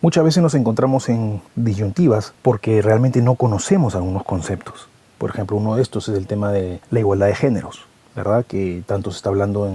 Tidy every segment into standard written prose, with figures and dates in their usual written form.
Muchas veces nos encontramos en disyuntivas porque realmente no conocemos algunos conceptos. Por ejemplo, uno de estos es el tema de la igualdad de géneros, ¿verdad? Que tanto se está hablando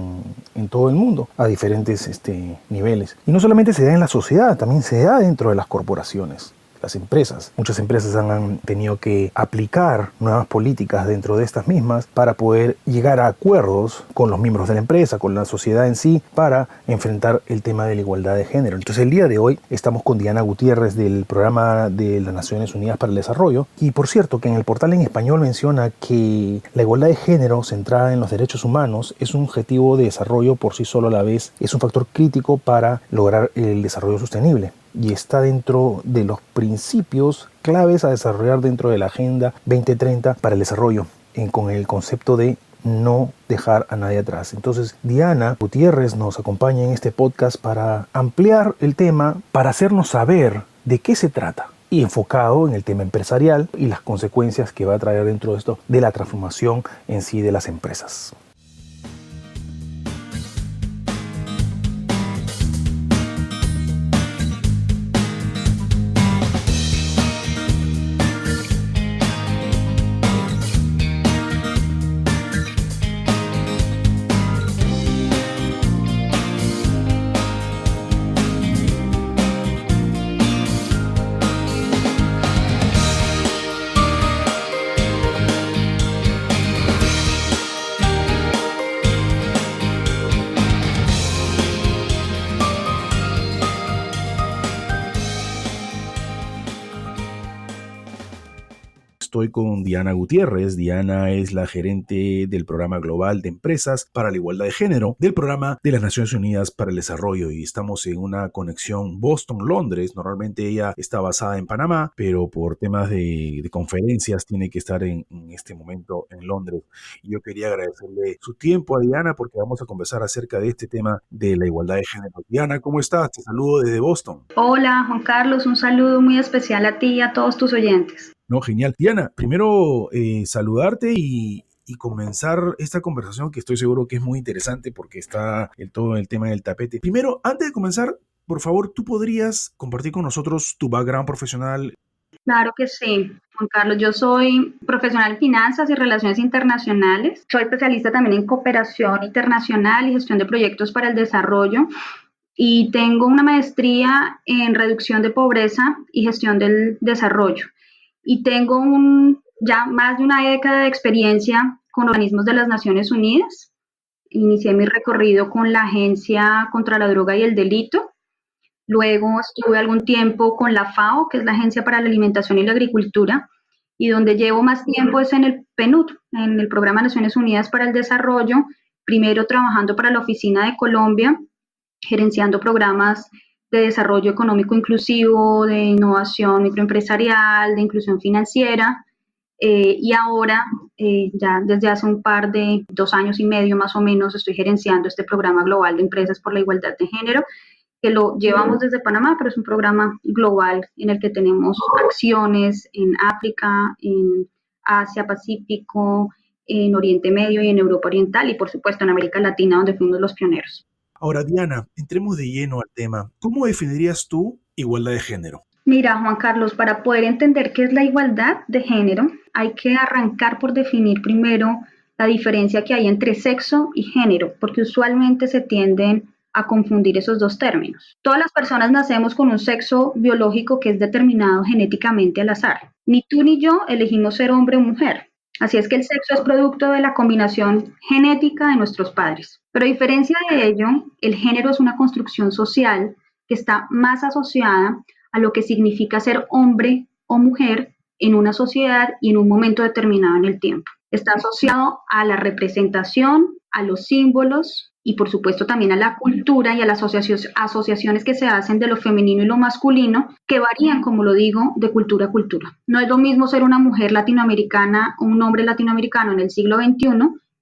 en todo el mundo a diferentes niveles. Y no solamente se da en la sociedad, también se da dentro de las corporaciones. Las empresas. Muchas empresas han tenido que aplicar nuevas políticas dentro de estas mismas para poder llegar a acuerdos con los miembros de la empresa, con la sociedad en sí, para enfrentar el tema de la igualdad de género. Entonces el día de hoy estamos con Diana Gutiérrez del programa de las Naciones Unidas para el Desarrollo. Y por cierto, que en el portal en español menciona que la igualdad de género centrada en los derechos humanos es un objetivo de desarrollo por sí solo a la vez, es un factor crítico para lograr el desarrollo sostenible. Y está dentro de los principios claves a desarrollar dentro de la Agenda 2030 para el desarrollo, con el concepto de no dejar a nadie atrás. Entonces, Diana Gutiérrez nos acompaña en este podcast para ampliar el tema, para hacernos saber de qué se trata, y enfocado en el tema empresarial y las consecuencias que va a traer dentro de esto de la transformación en sí de las empresas. Estoy con Diana Gutiérrez. Diana es la gerente del Programa Global de Empresas para la Igualdad de Género del Programa de las Naciones Unidas para el Desarrollo, y estamos en una conexión Boston-Londres. Normalmente ella está basada en Panamá, pero por temas de conferencias tiene que estar en este momento en Londres. Y yo quería agradecerle su tiempo a Diana porque vamos a conversar acerca de este tema de la igualdad de género. Diana, ¿cómo estás? Te saludo desde Boston. Hola, Juan Carlos, un saludo muy especial a ti y a todos tus oyentes. No, genial. Diana, primero saludarte y comenzar esta conversación que estoy seguro que es muy interesante porque está todo el tema del tapete. Primero, antes de comenzar, por favor, ¿tú podrías compartir con nosotros tu background profesional? Claro que sí, Juan Carlos. Yo soy profesional en finanzas y relaciones internacionales. Soy especialista también en cooperación internacional y gestión de proyectos para el desarrollo. Y tengo una maestría en reducción de pobreza y gestión del desarrollo. Y tengo ya más de una década de experiencia con organismos de las Naciones Unidas. Inicié mi recorrido con la Agencia contra la Droga y el Delito. Luego estuve algún tiempo con la FAO, que es la Agencia para la Alimentación y la Agricultura, y donde llevo más tiempo es en el PNUD, en el Programa de Naciones Unidas para el Desarrollo, primero trabajando para la Oficina de Colombia, gerenciando programas de desarrollo económico inclusivo, de innovación microempresarial, de inclusión financiera, y ahora, ya desde hace un par de 2 años y medio más o menos, estoy gerenciando este programa global de empresas por la igualdad de género, que lo llevamos desde Panamá, pero es un programa global en el que tenemos acciones en África, en Asia Pacífico, en Oriente Medio y en Europa Oriental, y por supuesto en América Latina, donde fuimos los pioneros. Ahora, Diana, entremos de lleno al tema. ¿Cómo definirías tú igualdad de género? Mira, Juan Carlos, para poder entender qué es la igualdad de género, hay que arrancar por definir primero la diferencia que hay entre sexo y género, porque usualmente se tienden a confundir esos dos términos. Todas las personas nacemos con un sexo biológico que es determinado genéticamente al azar. Ni tú ni yo elegimos ser hombre o mujer. Así es que el sexo es producto de la combinación genética de nuestros padres. Pero a diferencia de ello, el género es una construcción social que está más asociada a lo que significa ser hombre o mujer en una sociedad y en un momento determinado en el tiempo. Está asociado a la representación, a los símbolos y por supuesto también a la cultura y a las asociaciones que se hacen de lo femenino y lo masculino, que varían, como lo digo, de cultura a cultura. No es lo mismo ser una mujer latinoamericana o un hombre latinoamericano en el siglo XXI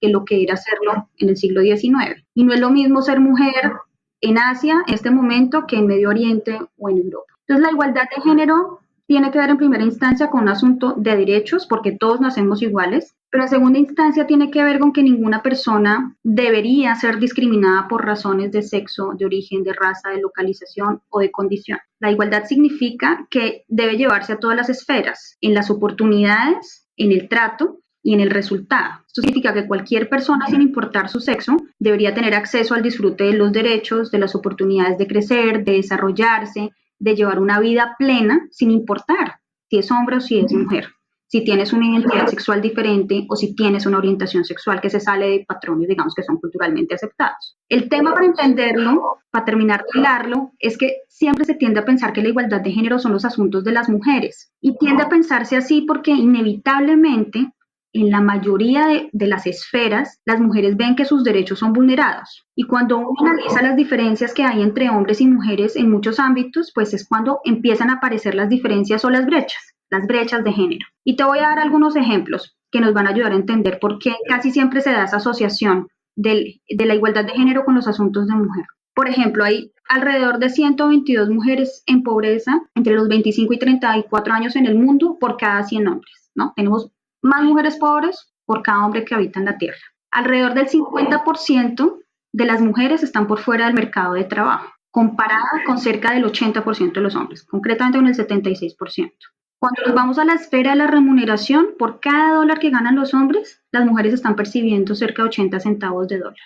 que lo que era serlo en el siglo XIX. Y no es lo mismo ser mujer en Asia en este momento que en Medio Oriente o en Europa. Entonces la igualdad de género tiene que ver en primera instancia con un asunto de derechos, porque todos nacemos iguales, Pero en segunda instancia tiene que ver con que ninguna persona debería ser discriminada por razones de sexo, de origen, de raza, de localización o de condición. La igualdad significa que debe llevarse a todas las esferas, en las oportunidades, en el trato y en el resultado. Esto significa que cualquier persona, sin importar su sexo, debería tener acceso al disfrute de los derechos, de las oportunidades de crecer, de desarrollarse, de llevar una vida plena, sin importar si es hombre o si es mujer, si tienes una identidad sexual diferente o si tienes una orientación sexual que se sale de patrones, digamos, que son culturalmente aceptados. El tema, para entenderlo, para terminar de hilarlo, es que siempre se tiende a pensar que la igualdad de género son los asuntos de las mujeres, y tiende a pensarse así porque inevitablemente en la mayoría de las esferas, las mujeres ven que sus derechos son vulnerados. Y cuando uno analiza las diferencias que hay entre hombres y mujeres en muchos ámbitos, pues es cuando empiezan a aparecer las diferencias o las brechas de género. Y te voy a dar algunos ejemplos que nos van a ayudar a entender por qué casi siempre se da esa asociación de la igualdad de género con los asuntos de mujer. Por ejemplo, hay alrededor de 122 mujeres en pobreza entre los 25 y 34 años en el mundo por cada 100 hombres, ¿no? Tenemos más mujeres pobres por cada hombre que habita en la Tierra. Alrededor del 50% de las mujeres están por fuera del mercado de trabajo, comparada con cerca del 80% de los hombres, concretamente con el 76%. Cuando nos vamos a la esfera de la remuneración, por cada dólar que ganan los hombres, las mujeres están percibiendo cerca de 80 centavos de dólar.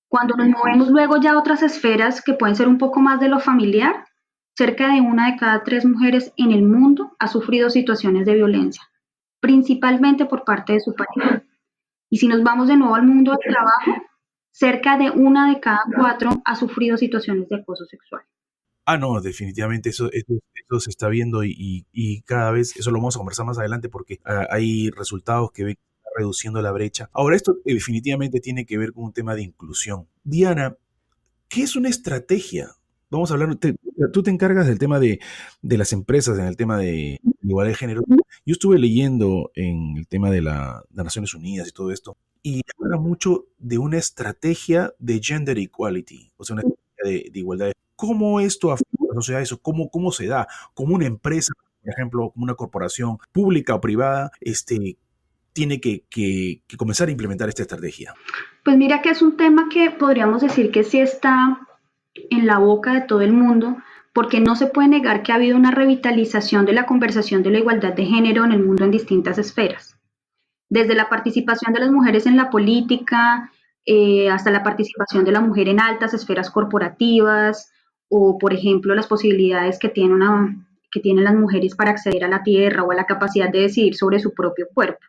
Cuando nos movemos luego ya a otras esferas que pueden ser un poco más de lo familiar, cerca de 1 de cada 3 mujeres en el mundo ha sufrido situaciones de violencia, principalmente por parte de su pareja. Y si nos vamos de nuevo al mundo del trabajo, cerca de 1 de cada 4 ha sufrido situaciones de acoso sexual. No, definitivamente eso se está viendo y cada vez, eso lo vamos a conversar más adelante porque hay resultados que ven que está reduciendo la brecha. Ahora, esto definitivamente tiene que ver con un tema de inclusión. Diana, ¿qué es una estrategia? Vamos a hablar, tú te encargas del tema de las empresas, en el tema de igualdad de género. Yo estuve leyendo en el tema de las Naciones Unidas y todo esto, y habla mucho de una estrategia de gender equality, o sea, una estrategia de igualdad. ¿Cómo esto afecta a la sociedad? Eso, ¿cómo se da? ¿Cómo una empresa, por ejemplo, como una corporación pública o privada, tiene que comenzar a implementar esta estrategia? Pues mira que es un tema que podríamos decir que sí está en la boca de todo el mundo, porque no se puede negar que ha habido una revitalización de la conversación de la igualdad de género en el mundo en distintas esferas. Desde la participación de las mujeres en la política, hasta la participación de la mujer en altas esferas corporativas, o por ejemplo las posibilidades que tienen las mujeres para acceder a la tierra o a la capacidad de decidir sobre su propio cuerpo.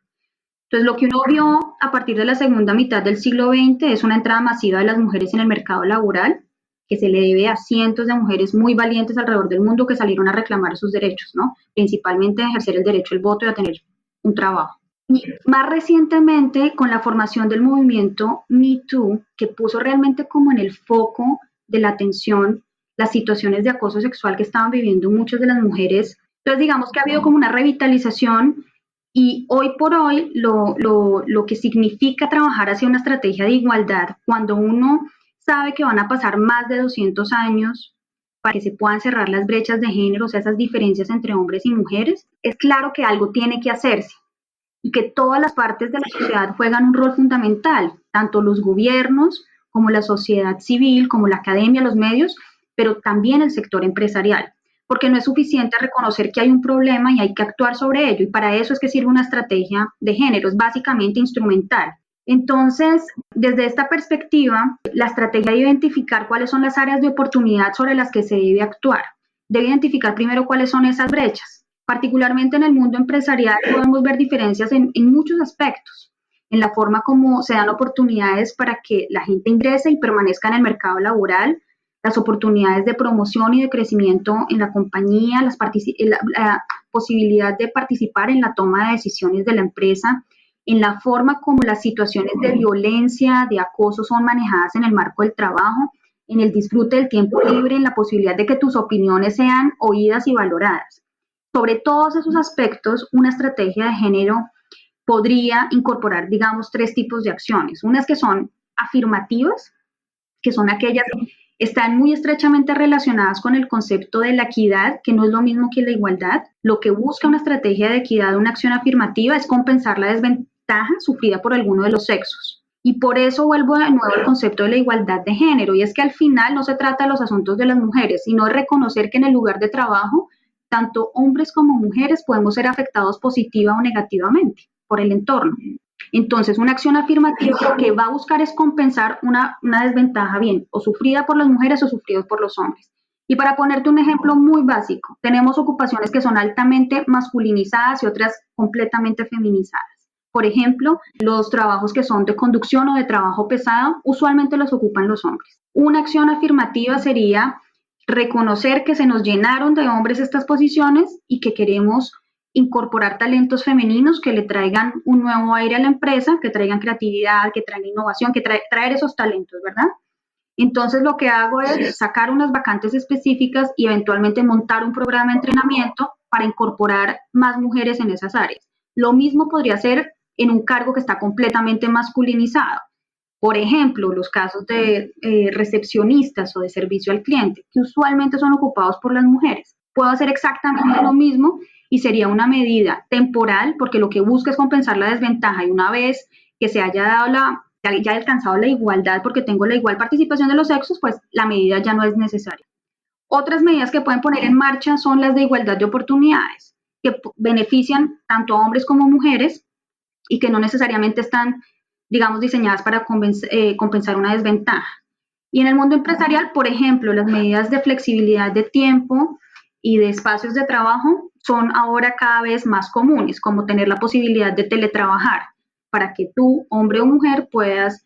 Entonces, lo que uno vio a partir de la segunda mitad del siglo XX es una entrada masiva de las mujeres en el mercado laboral, que se le debe a cientos de mujeres muy valientes alrededor del mundo que salieron a reclamar sus derechos, ¿no? Principalmente a ejercer el derecho al voto y a tener un trabajo. Y más recientemente, con la formación del movimiento Me Too, que puso realmente como en el foco de la atención las situaciones de acoso sexual que estaban viviendo muchas de las mujeres. Entonces, digamos que ha habido como una revitalización, y hoy por hoy lo que significa trabajar hacia una estrategia de igualdad, cuando uno sabe que van a pasar más de 200 años para que se puedan cerrar las brechas de género, o sea, esas diferencias entre hombres y mujeres, es claro que algo tiene que hacerse y que todas las partes de la sociedad juegan un rol fundamental, tanto los gobiernos como la sociedad civil, como la academia, los medios, pero también el sector empresarial, porque no es suficiente reconocer que hay un problema y hay que actuar sobre ello, y para eso es que sirve una estrategia de género, es básicamente instrumental. Entonces, desde esta perspectiva, la estrategia de identificar cuáles son las áreas de oportunidad sobre las que se debe actuar. Debe identificar primero cuáles son esas brechas. Particularmente en el mundo empresarial podemos ver diferencias en muchos aspectos, en la forma como se dan oportunidades para que la gente ingrese y permanezca en el mercado laboral, las oportunidades de promoción y de crecimiento en la compañía, la posibilidad de participar en la toma de decisiones de la empresa, en la forma como las situaciones de violencia, de acoso son manejadas en el marco del trabajo, en el disfrute del tiempo libre, en la posibilidad de que tus opiniones sean oídas y valoradas. Sobre todos esos aspectos, una estrategia de género podría incorporar, digamos, 3 tipos de acciones. Unas que son afirmativas, que son aquellas que están muy estrechamente relacionadas con el concepto de la equidad, que no es lo mismo que la igualdad. Lo que busca una estrategia de equidad, una acción afirmativa, es compensar desventaja sufrida por alguno de los sexos. Y por eso vuelvo de nuevo al concepto de la igualdad de género, y es que al final no se trata de los asuntos de las mujeres, sino de reconocer que en el lugar de trabajo, tanto hombres como mujeres podemos ser afectados positiva o negativamente por el entorno. Entonces, una acción afirmativa lo que va a buscar es compensar una desventaja, bien, o sufrida por las mujeres o sufrida por los hombres. Y para ponerte un ejemplo muy básico, tenemos ocupaciones que son altamente masculinizadas y otras completamente feminizadas. Por ejemplo, los trabajos que son de conducción o de trabajo pesado, usualmente los ocupan los hombres. Una acción afirmativa sería reconocer que se nos llenaron de hombres estas posiciones y que queremos incorporar talentos femeninos que le traigan un nuevo aire a la empresa, que traigan creatividad, que traigan innovación, que traer esos talentos, ¿verdad? Entonces lo que hago es sacar unas vacantes específicas y eventualmente montar un programa de entrenamiento para incorporar más mujeres en esas áreas. Lo mismo podría ser en un cargo que está completamente masculinizado. Por ejemplo, los casos de recepcionistas o de servicio al cliente, que usualmente son ocupados por las mujeres. Puedo hacer exactamente lo mismo y sería una medida temporal, porque lo que busca es compensar la desventaja, y una vez que se haya dado ya alcanzado la igualdad, porque tengo la igual participación de los sexos, pues la medida ya no es necesaria. Otras medidas que pueden poner en marcha son las de igualdad de oportunidades, que benefician tanto a hombres como mujeres y que no necesariamente están, digamos, diseñadas para compensar una desventaja. Y en el mundo empresarial, por ejemplo, las medidas de flexibilidad de tiempo y de espacios de trabajo son ahora cada vez más comunes, como tener la posibilidad de teletrabajar, para que tú, hombre o mujer, puedas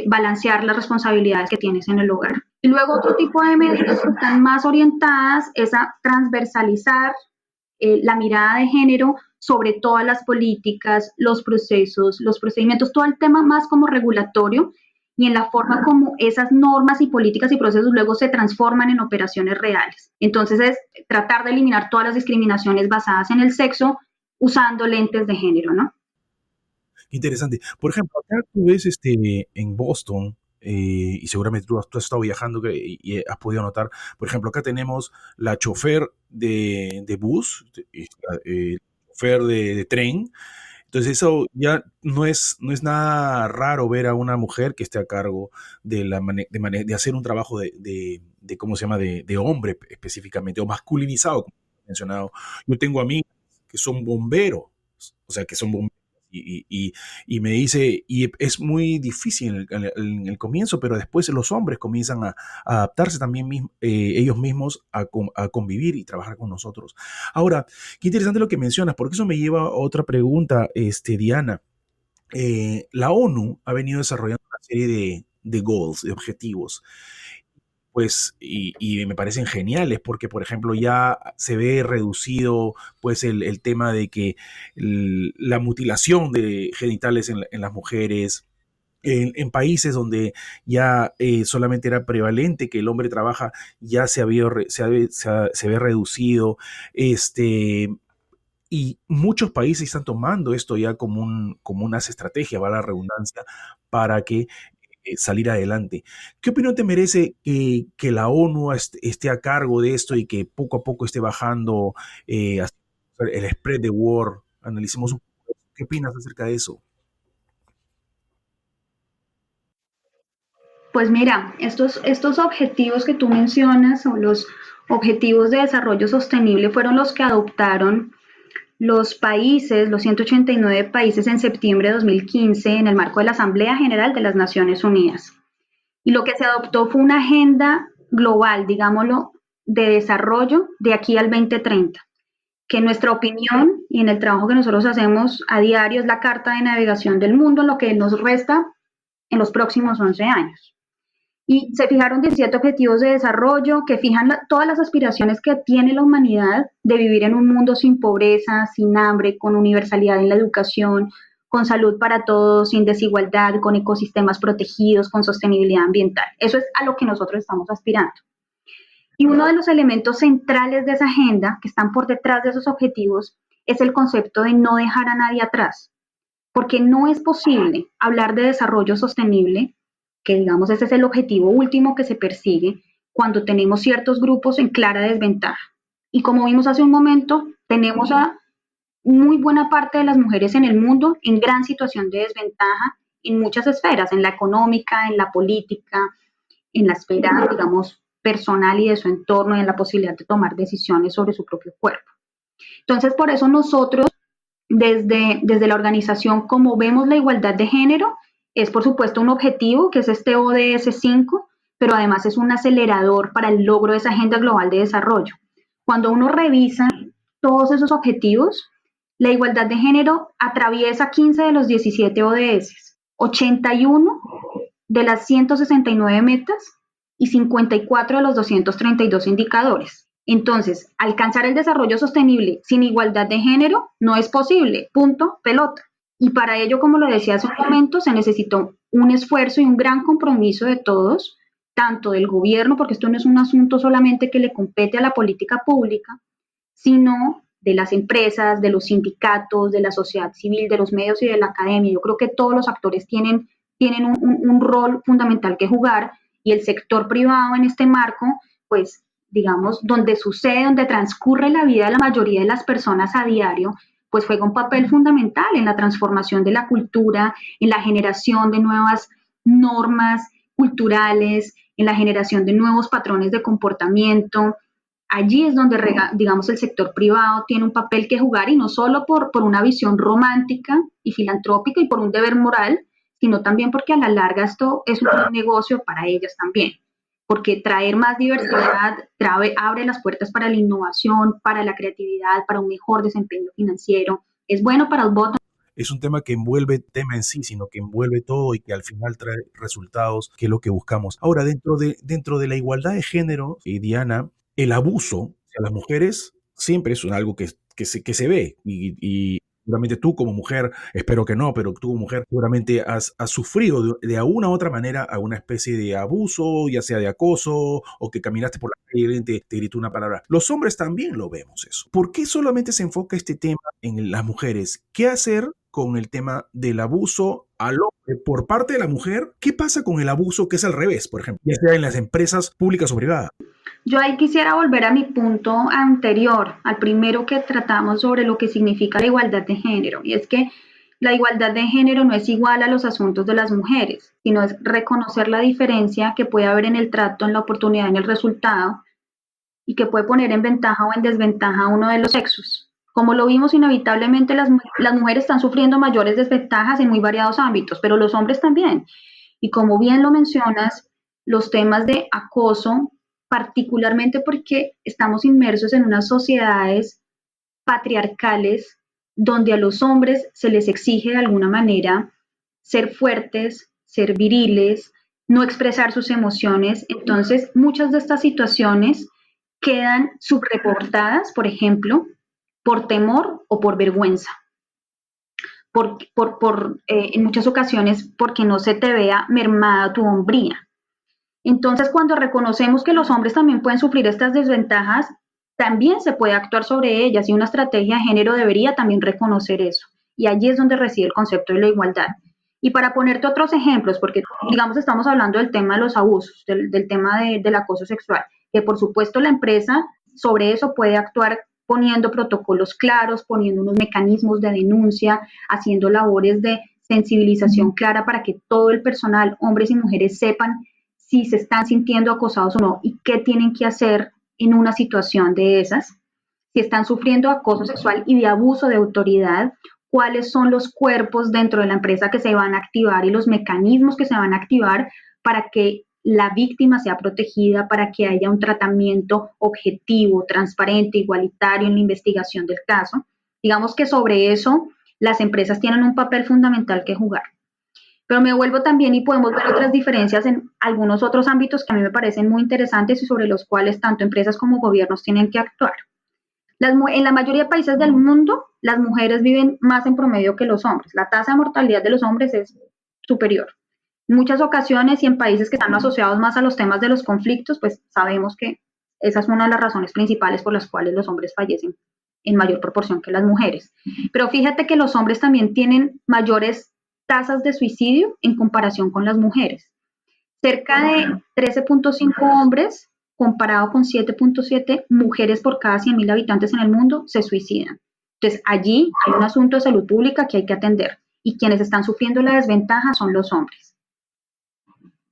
balancear las responsabilidades que tienes en el hogar. Y luego otro tipo de medidas que están más orientadas es a transversalizar la mirada de género sobre todas las políticas, los procesos, los procedimientos, todo el tema más como regulatorio, y en la forma como esas normas y políticas y procesos luego se transforman en operaciones reales. Entonces es tratar de eliminar todas las discriminaciones basadas en el sexo usando lentes de género, ¿no? Interesante. Por ejemplo, acá tú ves en Boston, y seguramente tú has estado viajando y has podido notar, por ejemplo, acá tenemos la chofer de bus, chofer de tren. Entonces eso ya no es nada raro ver a una mujer que esté a cargo de hacer un trabajo de ¿cómo se llama?, de hombre específicamente, o masculinizado, como he mencionado. Yo tengo amigos que son bomberos, o sea, que son bomberos, y me dice, y es muy difícil en el comienzo, pero después los hombres comienzan a adaptarse también ellos mismos a convivir y trabajar con nosotros. Ahora, qué interesante lo que mencionas, porque eso me lleva a otra pregunta, Diana. La ONU ha venido desarrollando una serie de goals, de objetivos, pues, y me parecen geniales, porque, por ejemplo, ya se ve reducido, pues, el tema de que la mutilación de genitales en las mujeres, en países donde ya solamente era prevalente que el hombre trabaja, ya se ve reducido, y muchos países están tomando esto ya como unas estrategias, va la redundancia, para que salir adelante. ¿Qué opinión te merece que la ONU esté a cargo de esto y que poco a poco esté bajando el spread de war? Analicemos un poco. ¿Qué opinas acerca de eso? Pues mira, estos objetivos que tú mencionas, o los objetivos de desarrollo sostenible, fueron los que adoptaron los países, los 189 países, en septiembre de 2015 en el marco de la Asamblea General de las Naciones Unidas. Y lo que se adoptó fue una agenda global, digámoslo, de desarrollo de aquí al 2030, que en nuestra opinión y en el trabajo que nosotros hacemos a diario es la carta de navegación del mundo, lo que nos resta en los próximos 11 años. Y se fijaron 17 objetivos de desarrollo que fijan todas las aspiraciones que tiene la humanidad de vivir en un mundo sin pobreza, sin hambre, con universalidad en la educación, con salud para todos, sin desigualdad, con ecosistemas protegidos, con sostenibilidad ambiental. Eso es a lo que nosotros estamos aspirando. Y uno de los elementos centrales de esa agenda, que están por detrás de esos objetivos, es el concepto de no dejar a nadie atrás, porque no es posible hablar de desarrollo sostenible, que digamos ese es el objetivo último que se persigue, cuando tenemos ciertos grupos en clara desventaja. Y como vimos hace un momento, tenemos a muy buena parte de las mujeres en el mundo en gran situación de desventaja en muchas esferas, en la económica, en la política, en la esfera, digamos, personal y de su entorno y en la posibilidad de tomar decisiones sobre su propio cuerpo. Entonces, por eso nosotros, desde la organización, como vemos la igualdad de género, es por supuesto un objetivo, que es este ODS 5, pero además es un acelerador para el logro de esa agenda global de desarrollo. Cuando uno revisa todos esos objetivos, la igualdad de género atraviesa 15 de los 17 ODS, 81 de las 169 metas y 54 de los 232 indicadores. Entonces, alcanzar el desarrollo sostenible sin igualdad de género no es posible, punto, pelota. Y para ello, como lo decía hace un momento, se necesitó un esfuerzo y un gran compromiso de todos, tanto del gobierno, porque esto no es un asunto solamente que le compete a la política pública, sino de las empresas, de los sindicatos, de la sociedad civil, de los medios y de la academia. Yo creo que todos los actores tienen un rol fundamental que jugar, y el sector privado en este marco, pues digamos, donde sucede, donde transcurre la vida de la mayoría de las personas a diario, pues juega un papel fundamental en la transformación de la cultura, en la generación de nuevas normas culturales, en la generación de nuevos patrones de comportamiento. Allí es donde, digamos, el sector privado tiene un papel que jugar, y no solo por una visión romántica y filantrópica y por un deber moral, sino también porque a la larga esto es un negocio para ellas también, porque traer más diversidad abre las puertas para la innovación, para la creatividad, para un mejor desempeño financiero. Es bueno para el bottom. Es un tema que envuelve tema en sí, sino que envuelve todo y que al final trae resultados, que es lo que buscamos. Ahora, dentro de la igualdad de género, Diana, el abuso a las mujeres siempre es algo que se ve, y seguramente tú como mujer, espero que no, pero tú como mujer seguramente has sufrido de alguna u otra manera alguna especie de abuso, ya sea de acoso, o que caminaste por la calle y alguien te gritó una palabra. Los hombres también lo vemos eso. ¿Por qué solamente se enfoca este tema en las mujeres? ¿Qué hacer con el tema del abuso al hombre por parte de la mujer? ¿Qué pasa con el abuso que es al revés, por ejemplo, ya sea en las empresas públicas o privadas? Yo ahí quisiera volver a mi punto anterior, al primero que tratamos sobre lo que significa la igualdad de género, y es que la igualdad de género no es igual a los asuntos de las mujeres, sino es reconocer la diferencia que puede haber en el trato, en la oportunidad, en el resultado, y que puede poner en ventaja o en desventaja a uno de los sexos. Como lo vimos, inevitablemente las mujeres están sufriendo mayores desventajas en muy variados ámbitos, pero los hombres también. Y como bien lo mencionas, los temas de acoso, particularmente porque estamos inmersos en unas sociedades patriarcales donde a los hombres se les exige de alguna manera ser fuertes, ser viriles, no expresar sus emociones. Entonces, muchas de estas situaciones quedan subreportadas, por ejemplo, por temor o por vergüenza. En muchas ocasiones porque no se te vea mermada tu hombría. Entonces, cuando reconocemos que los hombres también pueden sufrir estas desventajas, también se puede actuar sobre ellas, y una estrategia de género debería también reconocer eso. Y allí es donde reside el concepto de la igualdad. Y para ponerte otros ejemplos, porque digamos estamos hablando del tema de los abusos, del tema del acoso sexual, que por supuesto la empresa sobre eso puede actuar poniendo protocolos claros, poniendo unos mecanismos de denuncia, haciendo labores de sensibilización clara para que todo el personal, hombres y mujeres, sepan si se están sintiendo acosados o no y qué tienen que hacer en una situación de esas, si están sufriendo acoso sexual y de abuso de autoridad, cuáles son los cuerpos dentro de la empresa que se van a activar y los mecanismos que se van a activar para que la víctima sea protegida, para que haya un tratamiento objetivo, transparente, igualitario en la investigación del caso. Digamos que sobre eso las empresas tienen un papel fundamental que jugar. Pero me vuelvo también, y podemos ver otras diferencias en algunos otros ámbitos que a mí me parecen muy interesantes y sobre los cuales tanto empresas como gobiernos tienen que actuar. En la mayoría de países del mundo, las mujeres viven más en promedio que los hombres. La tasa de mortalidad de los hombres es superior. En muchas ocasiones, y en países que están asociados más a los temas de los conflictos, pues sabemos que esa es una de las razones principales por las cuales los hombres fallecen en mayor proporción que las mujeres. Pero fíjate que los hombres también tienen mayores tasas de suicidio en comparación con las mujeres. Cerca de 13.5 hombres comparado con 7.7 mujeres por cada 100.000 habitantes en el mundo se suicidan. Entonces, allí hay un asunto de salud pública que hay que atender y quienes están sufriendo la desventaja son los hombres.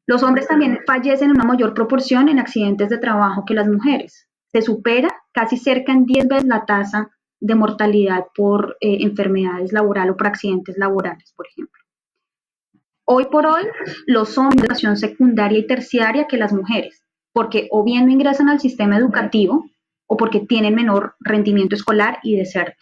Los hombres también fallecen en una mayor proporción en accidentes de trabajo que las mujeres. Se supera casi cerca en 10 veces la tasa de mortalidad por enfermedades laborales o por accidentes laborales, por ejemplo. Hoy por hoy, los hombres de educación secundaria y terciaria que las mujeres, porque o bien no ingresan al sistema educativo o porque tienen menor rendimiento escolar y desertan.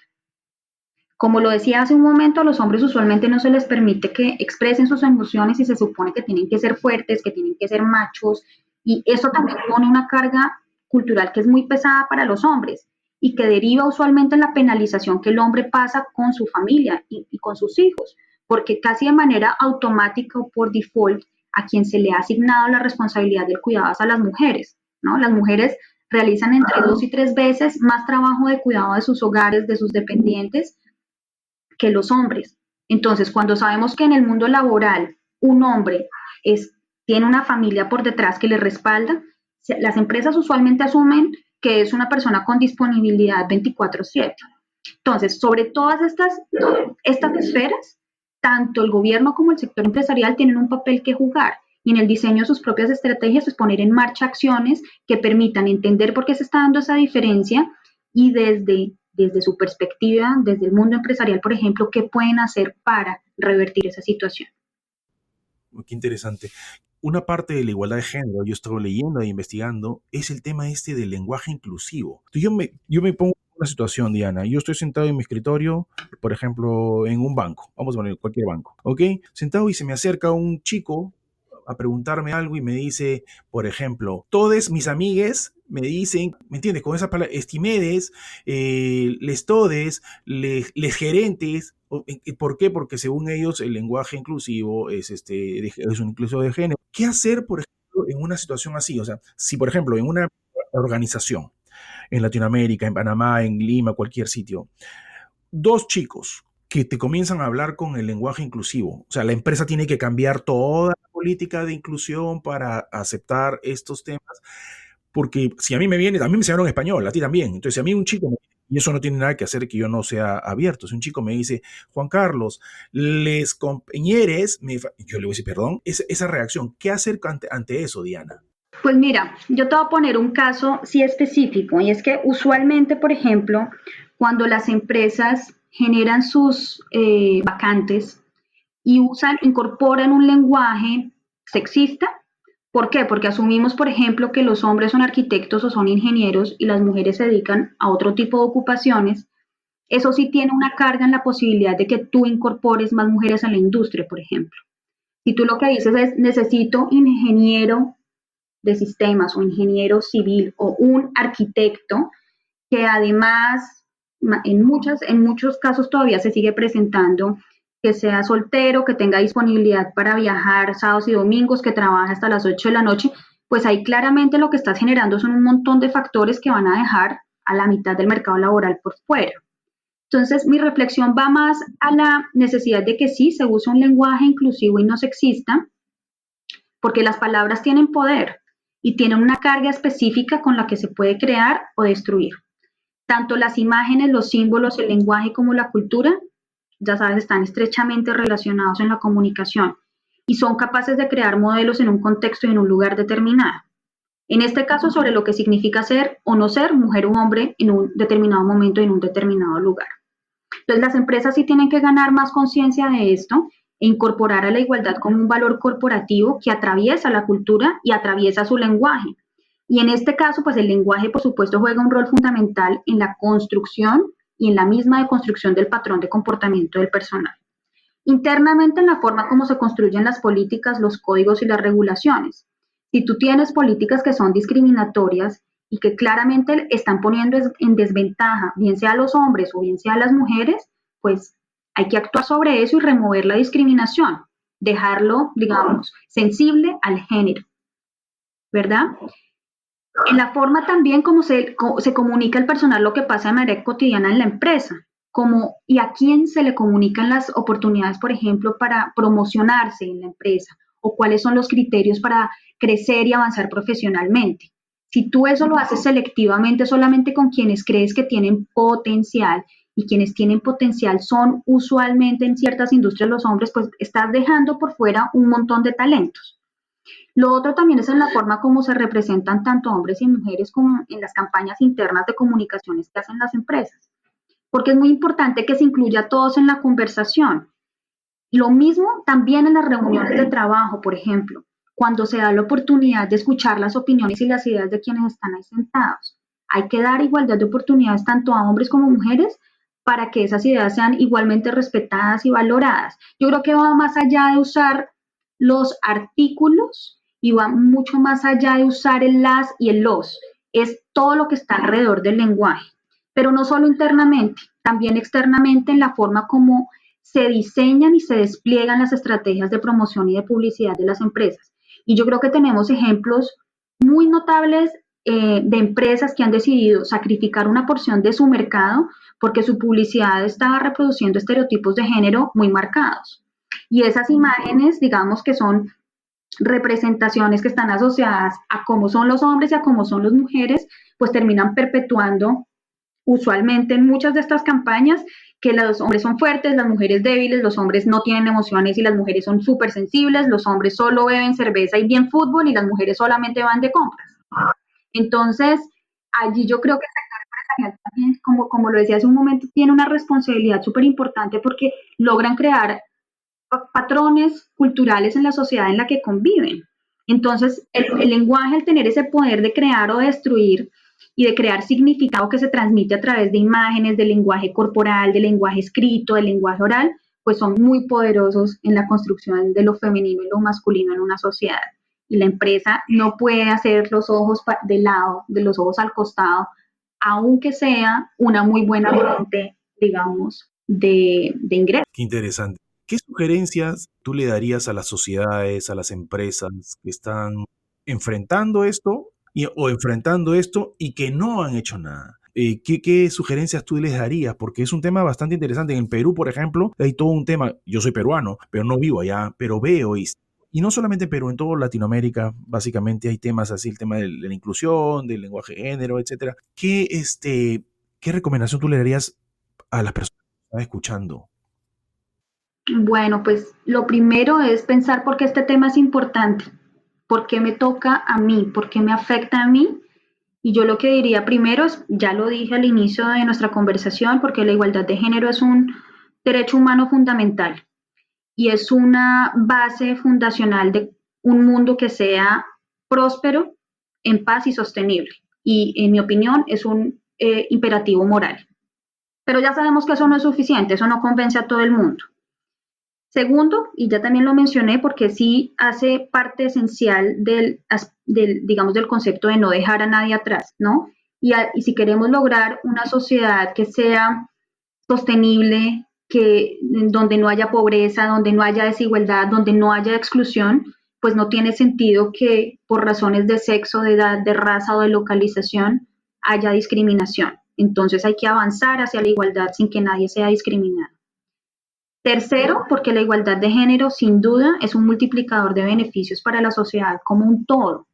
Como lo decía hace un momento, a los hombres usualmente no se les permite que expresen sus emociones y se supone que tienen que ser fuertes, que tienen que ser machos, y eso también pone una carga cultural que es muy pesada para los hombres y que deriva usualmente en la penalización que el hombre pasa con su familia y con sus hijos, porque casi de manera automática o por default a quien se le ha asignado la responsabilidad del cuidado es a las mujeres, ¿no? Las mujeres realizan entre 2 y 3 veces más trabajo de cuidado de sus hogares, de sus dependientes, que los hombres. Entonces, cuando sabemos que en el mundo laboral un hombre tiene una familia por detrás que le respalda, las empresas usualmente asumen que es una persona con disponibilidad 24/7. Entonces, sobre todas estas esferas, tanto el gobierno como el sector empresarial tienen un papel que jugar y en el diseño de sus propias estrategias es poner en marcha acciones que permitan entender por qué se está dando esa diferencia y desde su perspectiva, desde el mundo empresarial, por ejemplo, qué pueden hacer para revertir esa situación. Qué interesante. Una parte de la igualdad de género, yo estoy leyendo e investigando, es el tema del lenguaje inclusivo. Entonces yo me pongo en una situación, Diana. Yo estoy sentado en mi escritorio, por ejemplo, en un banco. Vamos a poner cualquier banco, ¿ok? Sentado y se me acerca un chico a preguntarme algo y me dice, por ejemplo, todas mis amigues me dicen, ¿me entiendes? Con esa palabra, estimedes, les todes, les gerentes. ¿Por qué? Porque según ellos el lenguaje inclusivo es un inclusivo de género. ¿Qué hacer, por ejemplo, en una situación así? O sea, si por ejemplo en una organización, en Latinoamérica, en Panamá, en Lima, cualquier sitio, 2 chicos que te comienzan a hablar con el lenguaje inclusivo. O sea, la empresa tiene que cambiar toda la política de inclusión para aceptar estos temas, porque si a mí me enseñaron español, a ti también. Entonces, si a mí un chico, y eso no tiene nada que hacer que yo no sea abierto, si un chico me dice, Juan Carlos, les compañeros, yo le voy a decir, perdón, esa reacción, ¿qué hacer ante eso, Diana? Pues mira, yo te voy a poner un caso sí específico, y es que usualmente, por ejemplo, cuando las empresas generan sus vacantes y incorporan un lenguaje sexista. ¿Por qué? Porque asumimos, por ejemplo, que los hombres son arquitectos o son ingenieros y las mujeres se dedican a otro tipo de ocupaciones. Eso sí tiene una carga en la posibilidad de que tú incorpores más mujeres a la industria, por ejemplo. Si tú lo que dices es, necesito ingeniero de sistemas o ingeniero civil o un arquitecto que además en muchos casos todavía se sigue presentando que sea soltero, que tenga disponibilidad para viajar sábados y domingos, que trabaja hasta las 8 de la noche, pues ahí claramente lo que estás generando son un montón de factores que van a dejar a la mitad del mercado laboral por fuera. Entonces, mi reflexión va más a la necesidad de que sí se use un lenguaje inclusivo y no sexista, porque las palabras tienen poder y tienen una carga específica con la que se puede crear o destruir. Tanto las imágenes, los símbolos, el lenguaje como la cultura, ya sabes, están estrechamente relacionados en la comunicación y son capaces de crear modelos en un contexto y en un lugar determinado. En este caso, sobre lo que significa ser o no ser mujer o hombre en un determinado momento y en un determinado lugar. Entonces, las empresas sí tienen que ganar más conciencia de esto e incorporar a la igualdad como un valor corporativo que atraviesa la cultura y atraviesa su lenguaje. Y en este caso, pues el lenguaje, por supuesto, juega un rol fundamental en la construcción y en la misma deconstrucción del patrón de comportamiento del personal. Internamente, en la forma como se construyen las políticas, los códigos y las regulaciones. Si tú tienes políticas que son discriminatorias y que claramente están poniendo en desventaja, bien sea a los hombres o bien sea a las mujeres, pues hay que actuar sobre eso y remover la discriminación, dejarlo, digamos, sensible al género, ¿verdad? En la forma también como se comunica al personal lo que pasa de manera cotidiana en la empresa, y a quién se le comunican las oportunidades, por ejemplo, para promocionarse en la empresa, o cuáles son los criterios para crecer y avanzar profesionalmente. Si tú eso lo haces selectivamente solamente con quienes crees que tienen potencial y quienes tienen potencial son usualmente en ciertas industrias los hombres, pues estás dejando por fuera un montón de talentos. Lo otro también es en la forma como se representan tanto hombres y mujeres como en las campañas internas de comunicaciones que hacen las empresas, porque es muy importante que se incluya a todos en la conversación. Lo mismo también en las reuniones de trabajo, por ejemplo, cuando se da la oportunidad de escuchar las opiniones y las ideas de quienes están ahí sentados. Hay que dar igualdad de oportunidades tanto a hombres como mujeres para que esas ideas sean igualmente respetadas y valoradas. Yo creo que va más allá de usar los artículos y va mucho más allá de usar el las y el los. Es todo lo que está alrededor del lenguaje, pero no solo internamente, también externamente en la forma como se diseñan y se despliegan las estrategias de promoción y de publicidad de las empresas. Y yo creo que tenemos ejemplos muy notables de empresas que han decidido sacrificar una porción de su mercado porque su publicidad estaba reproduciendo estereotipos de género muy marcados. Y esas imágenes, digamos que son representaciones que están asociadas a cómo son los hombres y a cómo son las mujeres, pues terminan perpetuando usualmente en muchas de estas campañas que los hombres son fuertes, las mujeres débiles, los hombres no tienen emociones y las mujeres son súper sensibles, los hombres solo beben cerveza y bien fútbol y las mujeres solamente van de compras. Entonces, allí yo creo que el sector empresarial también, como lo decía hace un momento, tiene una responsabilidad súper importante porque logran crear patrones culturales en la sociedad en la que conviven. Entonces, el lenguaje, al tener ese poder de crear o destruir y de crear significado que se transmite a través de imágenes, del lenguaje corporal, del lenguaje escrito, del lenguaje oral, pues son muy poderosos en la construcción de lo femenino y lo masculino en una sociedad. Y la empresa no puede hacer los ojos de lado, de los ojos al costado, aunque sea una muy buena fuente, digamos, de ingresos. Qué interesante. ¿Qué sugerencias tú le darías a las sociedades, a las empresas que están enfrentando esto o enfrentando esto y que no han hecho nada? ¿Qué sugerencias tú les darías? Porque es un tema bastante interesante. En Perú, por ejemplo, hay todo un tema. Yo soy peruano, pero no vivo allá, pero veo y no solamente en Perú, en toda Latinoamérica, básicamente hay temas así, el tema de la inclusión, del lenguaje de género, etcétera. ¿Qué recomendación tú le darías a las personas que están escuchando? Bueno, pues lo primero es pensar por qué este tema es importante, por qué me toca a mí, por qué me afecta a mí. Y yo lo que diría primero es, ya lo dije al inicio de nuestra conversación, porque la igualdad de género es un derecho humano fundamental y es una base fundacional de un mundo que sea próspero, en paz y sostenible. Y en mi opinión es un imperativo moral. Pero ya sabemos que eso no es suficiente, eso no convence a todo el mundo. Segundo, y ya también lo mencioné porque sí hace parte esencial digamos, del concepto de no dejar a nadie atrás, ¿no? Y si queremos lograr una sociedad que sea sostenible, donde no haya pobreza, donde no haya desigualdad, donde no haya exclusión, pues no tiene sentido que por razones de sexo, de edad, de raza o de localización haya discriminación. Entonces hay que avanzar hacia la igualdad sin que nadie sea discriminado. Tercero, porque la igualdad de género sin duda es un multiplicador de beneficios para la sociedad como un todo.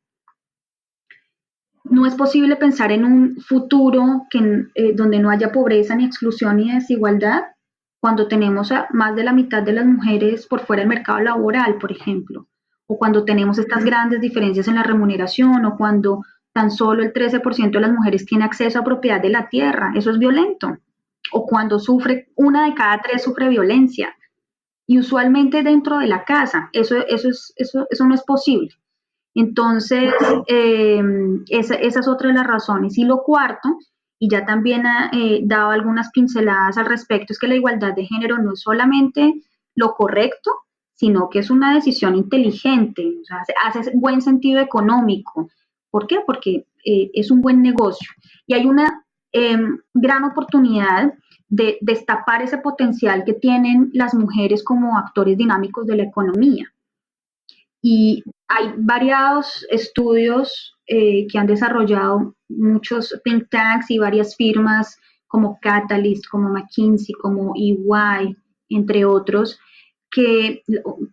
No es posible pensar en un futuro donde no haya pobreza, ni exclusión, ni desigualdad, cuando tenemos a más de la mitad de las mujeres por fuera del mercado laboral, por ejemplo, o cuando tenemos estas grandes diferencias en la remuneración, o cuando tan solo el 13% de las mujeres tiene acceso a propiedad de la tierra. Eso es violento. O cuando una de cada 3 sufre violencia, y usualmente dentro de la casa. Eso no es posible. Entonces, esa es otra de las razones. Y lo cuarto, y ya también dado algunas pinceladas al respecto, es que la igualdad de género no es solamente lo correcto, sino que es una decisión inteligente, o sea, hace buen sentido económico. ¿Por qué? Porque es un buen negocio. Y hay una gran oportunidad de destapar ese potencial que tienen las mujeres como actores dinámicos de la economía. Y hay variados estudios que han desarrollado muchos think tanks y varias firmas como Catalyst, como McKinsey, como EY, entre otros, que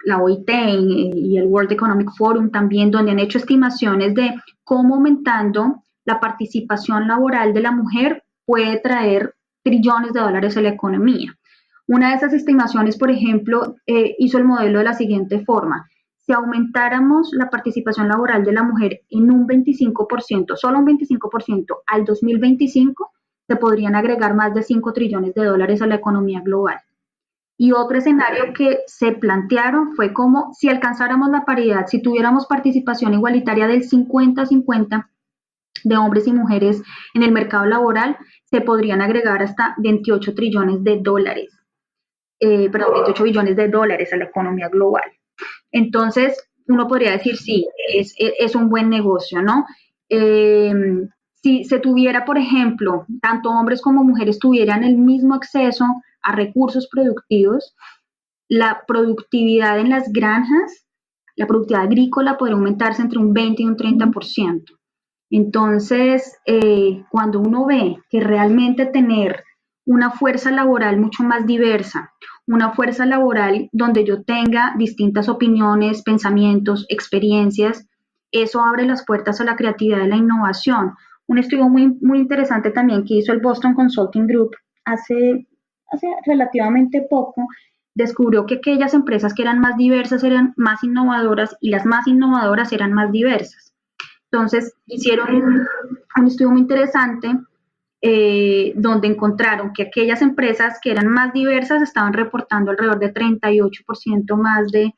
la OIT y el World Economic Forum también, donde han hecho estimaciones de cómo aumentando la participación laboral de la mujer puede traer trillones de dólares en la economía. Una de esas estimaciones, por ejemplo, hizo el modelo de la siguiente forma. Si aumentáramos la participación laboral de la mujer en un 25%, solo un 25%, al 2025, se podrían agregar más de 5 trillones de dólares a la economía global. Y otro escenario que se plantearon fue como si alcanzáramos la paridad, si tuviéramos participación igualitaria del 50-50 de hombres y mujeres en el mercado laboral, se podrían agregar hasta 28 trillones de dólares. 28 billones de dólares a la economía global. Entonces, uno podría decir, sí, es un buen negocio, ¿no? Si se tuviera, por ejemplo, tanto hombres como mujeres tuvieran el mismo acceso a recursos productivos, la productividad en las granjas, la productividad agrícola podría aumentarse entre un 20 y un 30%. Entonces, cuando uno ve que realmente tener una fuerza laboral mucho más diversa, una fuerza laboral donde yo tenga distintas opiniones, pensamientos, experiencias, eso abre las puertas a la creatividad y la innovación. Un estudio muy interesante también que hizo el Boston Consulting Group hace relativamente poco, descubrió que aquellas empresas que eran más diversas eran más innovadoras y las más innovadoras eran más diversas. Entonces, hicieron un estudio muy interesante donde encontraron que aquellas empresas que eran más diversas estaban reportando alrededor de 38% más de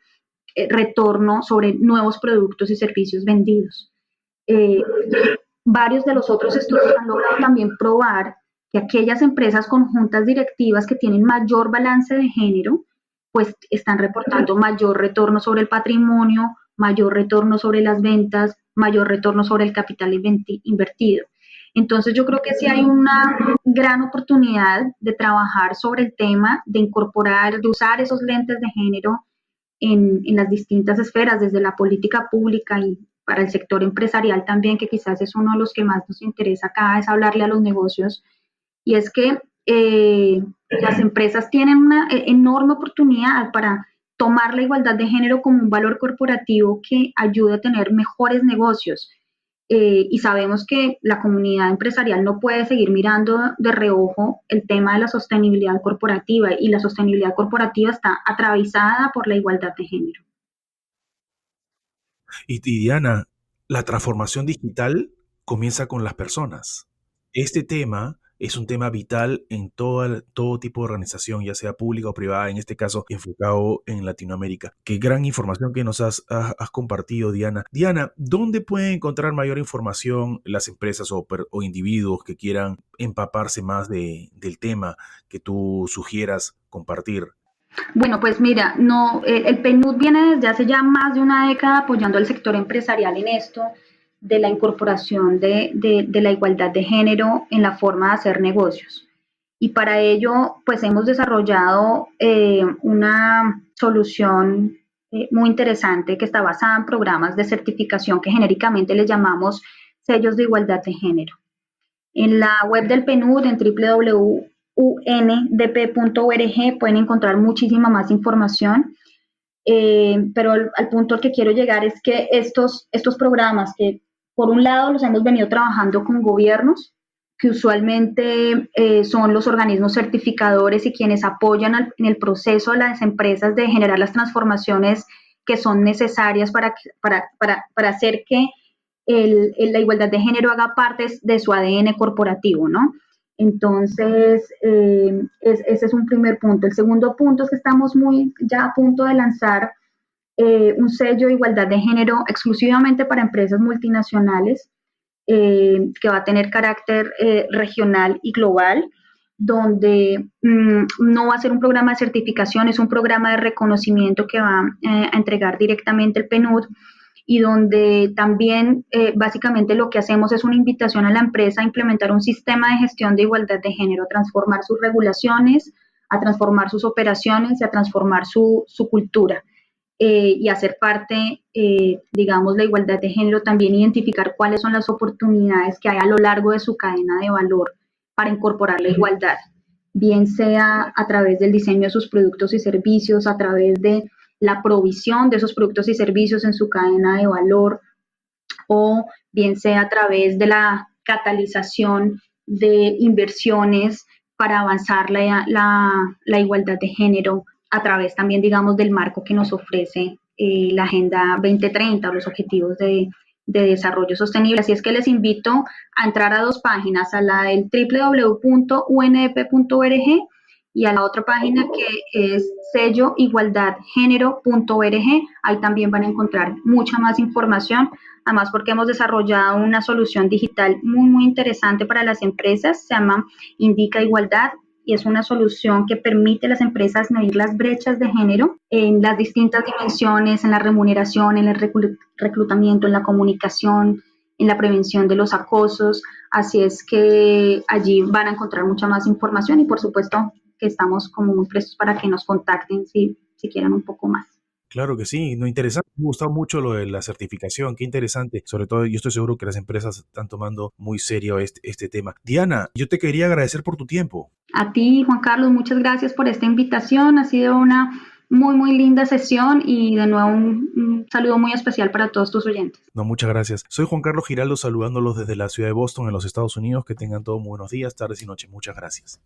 retorno sobre nuevos productos y servicios vendidos. Varios de los otros estudios han logrado también probar que aquellas empresas con juntas directivas que tienen mayor balance de género, pues están reportando mayor retorno sobre el patrimonio, mayor retorno sobre las ventas, mayor retorno sobre el capital invertido. Entonces yo creo que sí hay una gran oportunidad de trabajar sobre el tema, de incorporar, de usar esos lentes de género en las distintas esferas, desde la política pública y para el sector empresarial también, que quizás es uno de los que más nos interesa acá, es hablarle a los negocios. Y es que las empresas tienen una enorme oportunidad para tomar la igualdad de género como un valor corporativo que ayude a tener mejores negocios. Y sabemos que la comunidad empresarial no puede seguir mirando de reojo el tema de la sostenibilidad corporativa, y la sostenibilidad corporativa está atravesada por la igualdad de género. Y Diana, la transformación digital comienza con las personas. Este tema es un tema vital en todo tipo de organización, ya sea pública o privada, en este caso enfocado en Latinoamérica. Qué gran información que nos has compartido, Diana. Diana, ¿dónde pueden encontrar mayor información las empresas o individuos que quieran empaparse más del tema que tú sugieras compartir? Bueno, pues mira, el PNUD viene desde hace ya más de una década apoyando al sector empresarial en esto de la incorporación de la igualdad de género en la forma de hacer negocios. Y para ello, pues hemos desarrollado una solución muy interesante que está basada en programas de certificación que genéricamente les llamamos sellos de igualdad de género. En la web del PNUD, en www.undp.org, pueden encontrar muchísima más información. Pero al punto al que quiero llegar es que estos programas, que por un lado los hemos venido trabajando con gobiernos, que usualmente son los organismos certificadores y quienes apoyan en el proceso a las empresas de generar las transformaciones que son necesarias para hacer que la igualdad de género haga parte de su ADN corporativo, ¿no? Entonces, ese es un primer punto. El segundo punto es que estamos ya a punto de lanzar un sello de igualdad de género exclusivamente para empresas multinacionales, que va a tener carácter regional y global, donde no va a ser un programa de certificación, es un programa de reconocimiento que va a entregar directamente el PNUD, y donde también básicamente lo que hacemos es una invitación a la empresa a implementar un sistema de gestión de igualdad de género, a transformar sus regulaciones, a transformar sus operaciones y a transformar su cultura. Y hacer parte, digamos, la igualdad de género, también identificar cuáles son las oportunidades que hay a lo largo de su cadena de valor para incorporar la igualdad, bien sea a través del diseño de sus productos y servicios, a través de la provisión de esos productos y servicios en su cadena de valor, o bien sea a través de la catalización de inversiones para avanzar la igualdad de género a través también, digamos, del marco que nos ofrece la Agenda 2030 o los Objetivos de Desarrollo Sostenible. Así es que les invito a entrar a 2 páginas, a la del www.undp.org y a la otra página que es selloigualdadgénero.org. Ahí también van a encontrar mucha más información, además porque hemos desarrollado una solución digital muy, muy interesante para las empresas, se llama Indica Igualdad, y es una solución que permite a las empresas medir las brechas de género en las distintas dimensiones, en la remuneración, en el reclutamiento, en la comunicación, en la prevención de los acosos. Así es que allí van a encontrar mucha más información y, por supuesto, que estamos como muy prestos para que nos contacten si quieren un poco más. Claro que sí, no, interesante. Me ha gustado mucho lo de la certificación, qué interesante. Sobre todo, yo estoy seguro que las empresas están tomando muy serio este tema. Diana, yo te quería agradecer por tu tiempo. A ti, Juan Carlos, muchas gracias por esta invitación. Ha sido una muy, muy linda sesión y de nuevo un saludo muy especial para todos tus oyentes. No, muchas gracias. Soy Juan Carlos Giraldo saludándolos desde la ciudad de Boston, en los Estados Unidos. Que tengan todos muy buenos días, tardes y noches. Muchas gracias.